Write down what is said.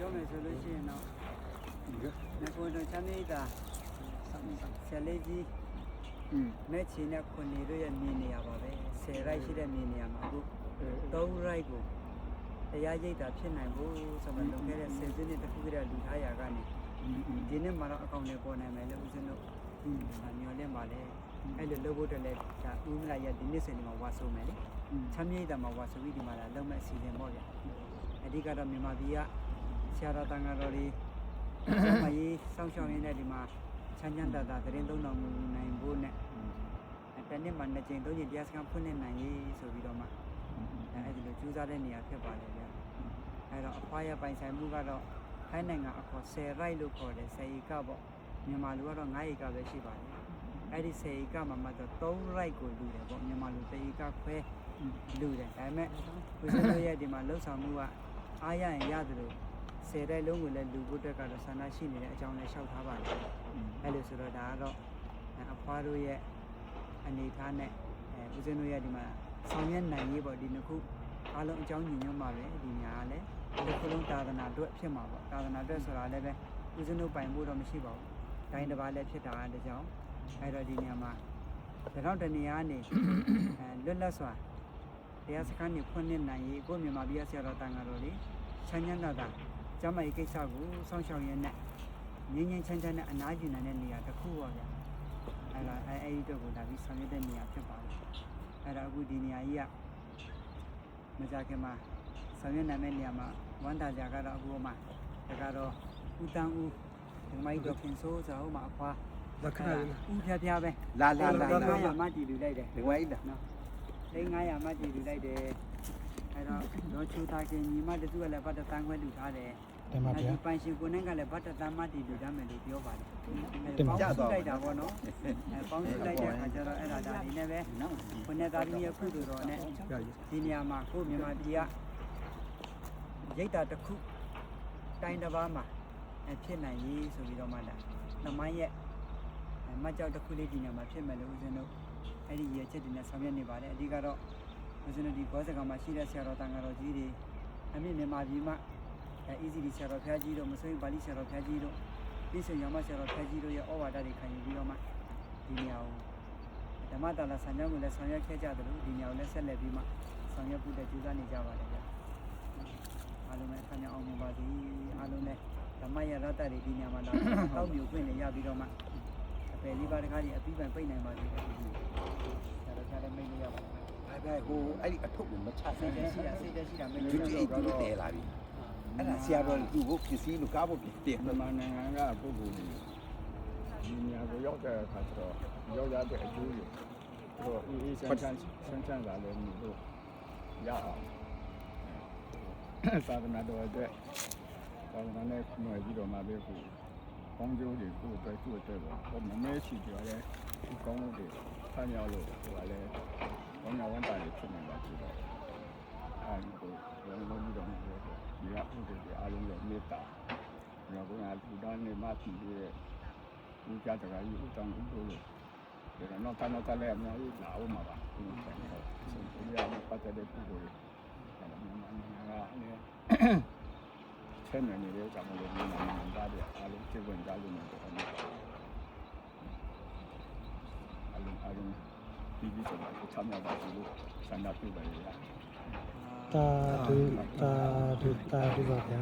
ပြောမယ်ဆိုလို့ရှိရင်တော့ငါကတော့ချမ်းမြေတာဆယ်လေးကြီးမဲ့ချီနဲ့ခွန်နေတို့ရဲ့မြေနေရပါပဲ10 ရိုက်ရှိတဲ့မြေနေရမှာအခု3 ရိုက်ကိုတရားရိပ်တာဖြစ်နိုင်ဖို့ဆိုမှလုံခဲ့တဲ့10 စုနှစ်တစ်ခုကလေးလူထားရာကနေဒီနေ့မှတော့အကောင့်တွေပေါ်နိုင်မယ်လို့ဦးဇင်းတို့မျှော်လင့်ပါလေအဲ့လိုလုပ်ဖို့တည်းလဲဒါဦးမလာရဒီနေ့စနေမှာဝါဆိုမယ်လေချမ်းမြေတာမှာဝါဆိုပြီးဒီမှာလာလုံမဲ့အစီအစဉ်ပေါ့ဗျအဓိကတော့မြန်မာပြည်ကဆရာတော်တန်ဃာတော်တွေမကြီးစောင့်ရှောက်ရင်းနဲ့ဒီမှာချမ်းချမ်းသာသာသတင်းသုံးတော်မူနိုင်ဖို့နဲ့တနေ့မှ2 ကြိမ် 3 ကြိမ်တရားစခန်းဖွင့်နေနိုင်ရေးဆိုပြီးတော့မှအဲ့ဒီလိုကြိုးစားတဲ့နေရာဖြစ်ပါလေဗျအဲ့တော့အဖွားရပိုင်ဆိုင်မှုကတော့ခိုင်းနိုင်ငံအခေါ်10 ရိုက်လို့ခေါ်တယ်10 ဧကပေါ့မြန်မာလူကတော့9 ဧကပဲရှိပါတယ်အဲ့ဒီ10 ဧကမှာမှတော့3 ရိုက်ကိုလူတယ်ပေါ့မြန်မာလူ1 ဧကခွဲလူတယ်ဒါပေမဲ့ဦးဇင်းတို့ရဲ့ဒီမှာလှုပ်ဆောင်မှုကအားရရင်ရတယ်လို့10 ရိုက်လုံးကိုလည်းလူဖို့တက်ကတော့ဆန္ဒရှိနေတဲ့အကြောင်းလည်းရှောက်ထားပါတယ်အဲ့လိုဆိုတော့ဒါကတော့အဖွားတို့ရဲ့အနေထားနဲ့ဦးဇင်းတို့ရဲ့ဒီမှာဆောင်ရွက်နိုင်ရေးပေါ့ဒီနှစ်ခုအားလုံးအကြောင်းညီညွတ်မှာပဲဒီညာကလည်းဒီခုလုံးသာသနာအတွက်ဖြစ်မှာပေါ့သာသနာအတွက်ဆိုတာလည်းပဲဦးဇင်းတို့ပိုင်ဖို့တော့မရှိပါဘူးတိုင်းတစ်ပါးလည်းဖြစ်တာတကြောင်အဲ့တော့ဒီနေရာမှာတော့တနေရာကနေလွတ်လပ်စွာတရားစခန်းနေဖွင့်နေနိုင်ရေးကိုမြန်မာပြည်ဆရာတော်တန်ဃာတော်လေးချမ်းချမ်းသာသာကျမ်းမာရေးကိစ္စကိုစောင့်ရှောက်ရင်းနဲ့ငြိမ်းငြိမ်းချမ်းချမ်းနဲ့အနားယူနိုင်တဲ့နေရာတစ်ခုပါဗျာအဲ့ဒါအဲ့ဒီတော့ကိုလာပြီးဆောင်ရွက်တဲ့နေရာဖြစ်ပါတယ်အဲ့ဒါအခုဒီနေရာကြီးကမကြခင်မှာဆောင်ရွက်နိုင်တဲ့နေရာမှာဝမ်းသာကြကတော့အခုမှဒါကတော့ဦးတန်းဦးဒီမိုက်တော့ခင်ဆိုးဆိုတော့မှအဖွားလက်ခဏဦးဖျားဖျားပဲလာ900မှတည်လူလိုက်တယ်ဒီမိုက်လားနော်900မှတည်လူလိုက်တယ်အဲ့တော့တော့ချူတာခင်ညီမတစုကလည်းဗတ်တန်းခွဲလူထားတယ်တင်ပါဗျာပိုင်ရှင်ကိုနိုင်ကလည်းဗတ်တန်းမှတည်လူထားမယ်လို့ပြောပါတယ်တင်ပါပေါင်းစုလိုက်တာပေါ့နော်ပေါင်းစုလိုက်တဲ့အခါကျတော့အဲ့ဒါဒါဒီနဲ့ပဲခုနှစ်သားသမီးရဲ့ကုသိုလ်တော်နဲ့ဒီနေရာမှာကိုမြန်မာပြည်ကရိတ်တာတစ်ခုတိုင်းတစ်ပါးမှာဖြစ်နိုင်ရေးဆိုပြီးတော့မှလာသမိုင်းရဲ့မကြောက်တစ်ခုလေးဒီနေရာမှာဖြစ်မယ်လို့ဦးဇင်းတို့အဲ့ဒီရဲ့ချက်တွေနဲ့ဆောင်ရွက်နေပါတယ်အဓိကတော့ဦးဇင်းတို့ဒီဘောစကမှာရှိတဲ့ဆရာတော်တန်ဃာတော်ကြီးတွေအမြင့်မြန်မာပြည်မှာeasy ဆရာတော်ဖျားကြီးတို့မဆိုရင်ပါဠိဆရာတော်ဖျားကြီးတို့ပြည်စုံရမဆရာတော်ဖျားကြီးတို့ရဲ့ဩဝါဒတွေခံယူပြီးတော့မှဒီနေရာကိုဓမ္မတာလာဆံကြောင်းကိုလည်းဆောင်ရွက်ခဲ့ကြတယ်လို့ဒီနေရာကိုလည်းဆက်လက်ပြီးမှဆောင်ရွက်ဖို့တကြိုးစားနေကြပါတယ်ဗျအားလုံးလည်းဆံကြောင်းအောင်ပါစေအားလုံးလည်းဓမ္မရရတ္တတွေဒီနေရာမှာလာတောက်ပြိုခွင့်နဲ့ရပြီးတော့မှအပယ်လေးပါးတခါကြီးအပြီးပိုင်ပိတ်နိုင်ပါစေဆရာတော်ဖျားလည်းမိတ်လို့ရပါတယ်ဟိုအဲ့ဒီအထုပ်ကိုမချစိတ်တရှိတာမိတ်လို့ရတော့သူတဲလာပြီအဲ့ဒါဆရာတော်သူ့ကိုဖြစ်စီလို့ကားဖို့ဖြစ်တယ်မြန်မာနိုင်ငံကပုဂ္ဂိုလ်တွေဒီနေရာကိုရောက်တဲ့အခါကျတော့ရောက်ရတဲ့အကျိုးတွေတော့အေးချမ်းသာလည်းမျိုးလို့ရအောင်သာသနာတော်အတွက်သာသနာနဲ့ညှိပြီးတော့မှပဲကိုကောင်းကျိုးတွေကိုအတွက်သူ့အတွက်ပေါ့မမဲရှိကြရဲဒီကောင်းမှုတွေဆန်းရောက်လို့ဟိုကလည်းကောင်းရဝမ်းတာတွေဖြစ်နေတာဆိုတော့အဲဒီကိုလုံးလုံးပြီးတော့ဒီကဥဒ္ဒေအားလုံးရဲ့မေတ္တာကျွန်တော်ကလူသားနဲ့မှတည်ရဲ့ဒီကြတဲ့ကကြီးဥတောင်းဥလို့ဒါတော့တော့လည်းအများကြီးလာအောင်ပါဒီလိုပဲတော့ဒီရမှာပတ်တဲ့ပုဂ္ဂိုလ်တွေအဲ့ဒါမှမဟုတ်ကလည်းဆယ်နေတဲ့ကြောင့်လည်းမြန်မာသားတွေအားလုံးသိဝင်ကြလို့နေတော့အားလုံးဒီဆိုတာကိုချမ်းသာပါလို့ဆန္ဒပြုပါရစေတာဒုပါဗျာ